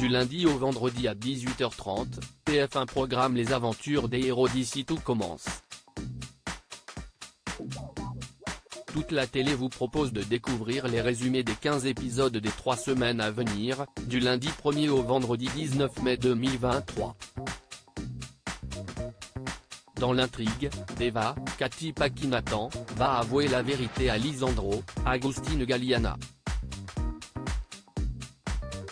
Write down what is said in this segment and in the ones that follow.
Du lundi au vendredi à 18h30, TF1 programme les aventures des héros d'ici tout commence. Toute la télé vous propose de découvrir les résumés des 15 épisodes des 3 semaines à venir, du lundi 1er au vendredi 19 mai 2023. Dans l'intrigue, Deva, Cathy Paquin-Nathan, va avouer la vérité à Lisandro, Agustín Galiana.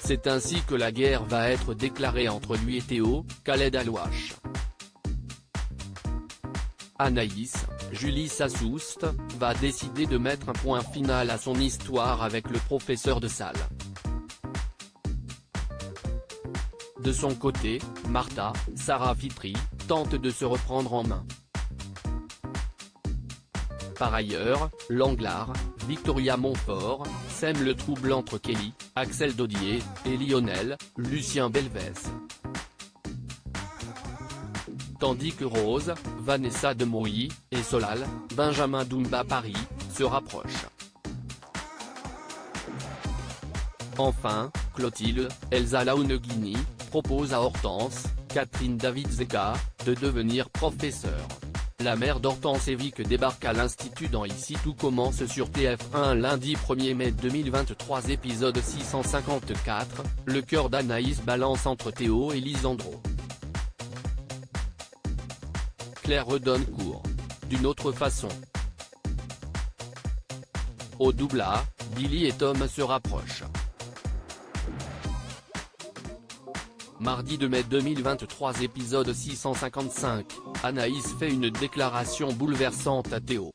C'est ainsi que la guerre va être déclarée entre lui et Théo, Khaled Alouache. Anaïs, Julie Sassoust, va décider de mettre un point final à son histoire avec le professeur de salle. De son côté, Martha, Sarah Fitri, tente de se reprendre en main. Par ailleurs, Langlard, Victoria Montfort, sème le trouble entre Kelly, Axel Dodier, et Lionel, Lucien Belvès. Tandis que Rose, Vanessa Demouy, et Solal, Benjamin Dumba Paris, se rapprochent. Enfin, Clotilde, Elsa Launeghini, propose à Hortense, Catherine David-Zeka, de devenir professeure. La mère d'Hortense et Vic débarque à l'Institut dans Ici tout commence sur TF1 lundi 1er mai 2023 épisode 654, le cœur d'Anaïs balance entre Théo et Lisandro. Claire redonne cours. D'une autre façon. Au doublage, Billy et Tom se rapprochent. Mardi 2 mai 2023 épisode 655, Anaïs fait une déclaration bouleversante à Théo.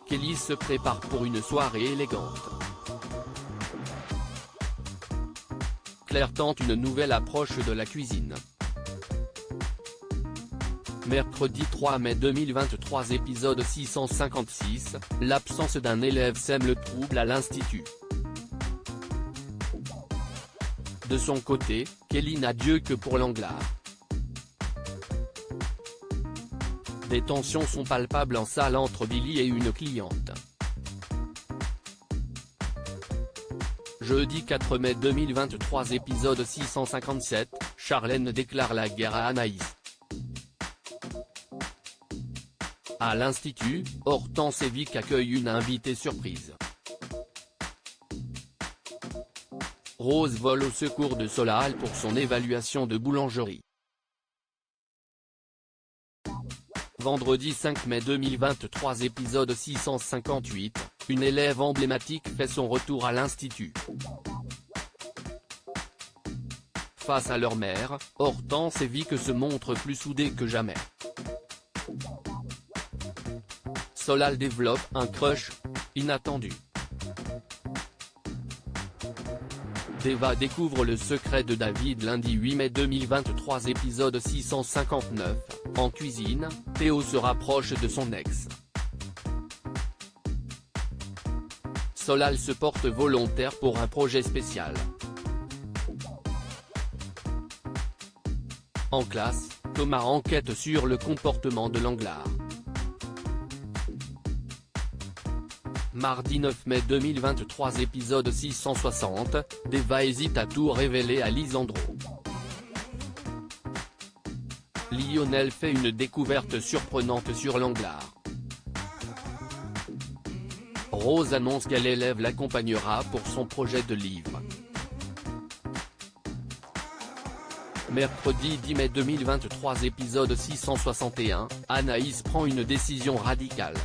Kelly se prépare pour une soirée élégante. Claire tente une nouvelle approche de la cuisine. Mercredi 3 mai 2023 épisode 656, l'absence d'un élève sème le trouble à l'Institut. De son côté, Kelly n'a Dieu que pour Langlard. Des tensions sont palpables en salle entre Billy et une cliente. Jeudi 4 mai 2023 épisode 657, Charlène déclare la guerre à Anaïs. À l'Institut, Hortense et Vic accueillent une invitée surprise. Rose vole au secours de Solal pour son évaluation de boulangerie. Vendredi 5 mai 2023 épisode 658, une élève emblématique fait son retour à l'Institut. Face à leur mère, Hortense et Vic se montrent plus soudés que jamais. Solal développe un crush inattendu. Deva découvre le secret de David lundi 8 mai 2023 épisode 659, en cuisine, Théo se rapproche de son ex. Solal se porte volontaire pour un projet spécial. En classe, Thomas enquête sur le comportement de Langlard. Mardi 9 mai 2023 épisode 660, Deva hésite à tout révéler à Lisandro. Lionel fait une découverte surprenante sur Langlard. Rose annonce quel élève l'accompagnera pour son projet de livre. Mercredi 10 mai 2023 épisode 661, Anaïs prend une décision radicale.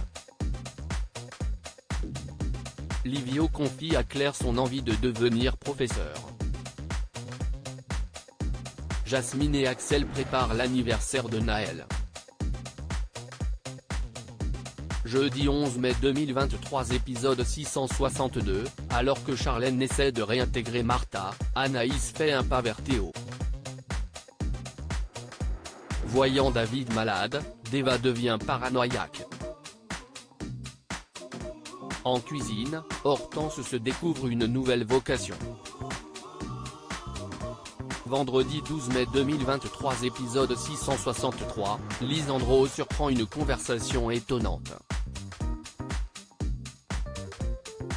Livio confie à Claire son envie de devenir professeur. Jasmine et Axel préparent l'anniversaire de Naël. Jeudi 11 mai 2023 épisode 662, alors que Charlène essaie de réintégrer Martha, Anaïs fait un pas vers Théo. Voyant David malade, Deva devient paranoïaque. En cuisine, Hortense se découvre une nouvelle vocation. Vendredi 12 mai 2023 épisode 663, Lisandro surprend une conversation étonnante.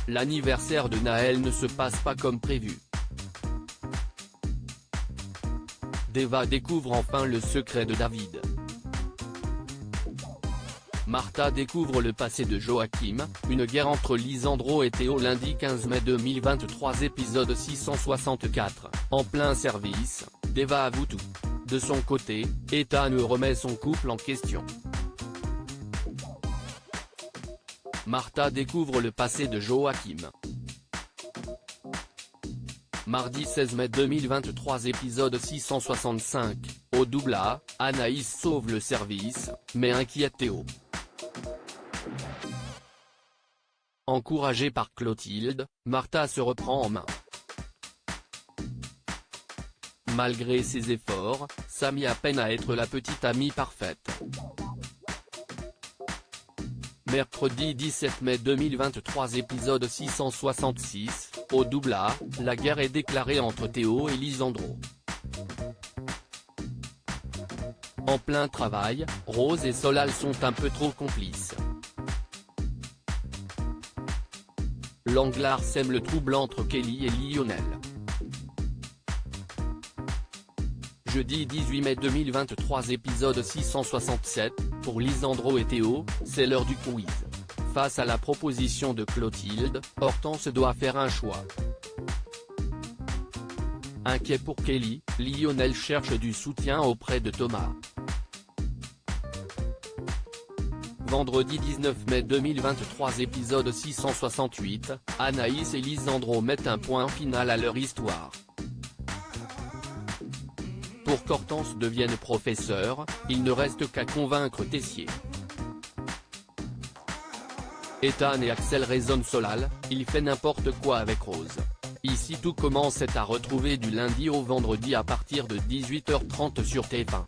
L'anniversaire de Naël ne se passe pas comme prévu. Deva découvre enfin le secret de David. Martha découvre le passé de Joachim, une guerre entre Lisandro et Théo lundi 15 mai 2023 épisode 664, en plein service, Deva avoue tout. De son côté, Ethan remet son couple en question. Martha découvre le passé de Joachim. Mardi 16 mai 2023 épisode 665, au double A, Anaïs sauve le service, mais inquiète Théo. Encouragée par Clotilde, Martha se reprend en main. Malgré ses efforts, Samy peine à être la petite amie parfaite. Mercredi 17 mai 2023 épisode 666, au double A, la guerre est déclarée entre Théo et Lisandro. En plein travail, Rose et Solal sont un peu trop complices. Langlard sème le trouble entre Kelly et Lionel. Jeudi 18 mai 2023 épisode 667, pour Lisandro et Théo, c'est l'heure du quiz. Face à la proposition de Clotilde, Hortense doit faire un choix. Inquiet pour Kelly, Lionel cherche du soutien auprès de Thomas. Vendredi 19 mai 2023 épisode 668, Anaïs et Lisandro mettent un point final à leur histoire. Pour qu'Hortense devienne professeur, il ne reste qu'à convaincre Tessier. Ethan et Axel raisonnent Solal, il fait n'importe quoi avec Rose. Ici tout commence à retrouver du lundi au vendredi à partir de 18h30 sur TF1.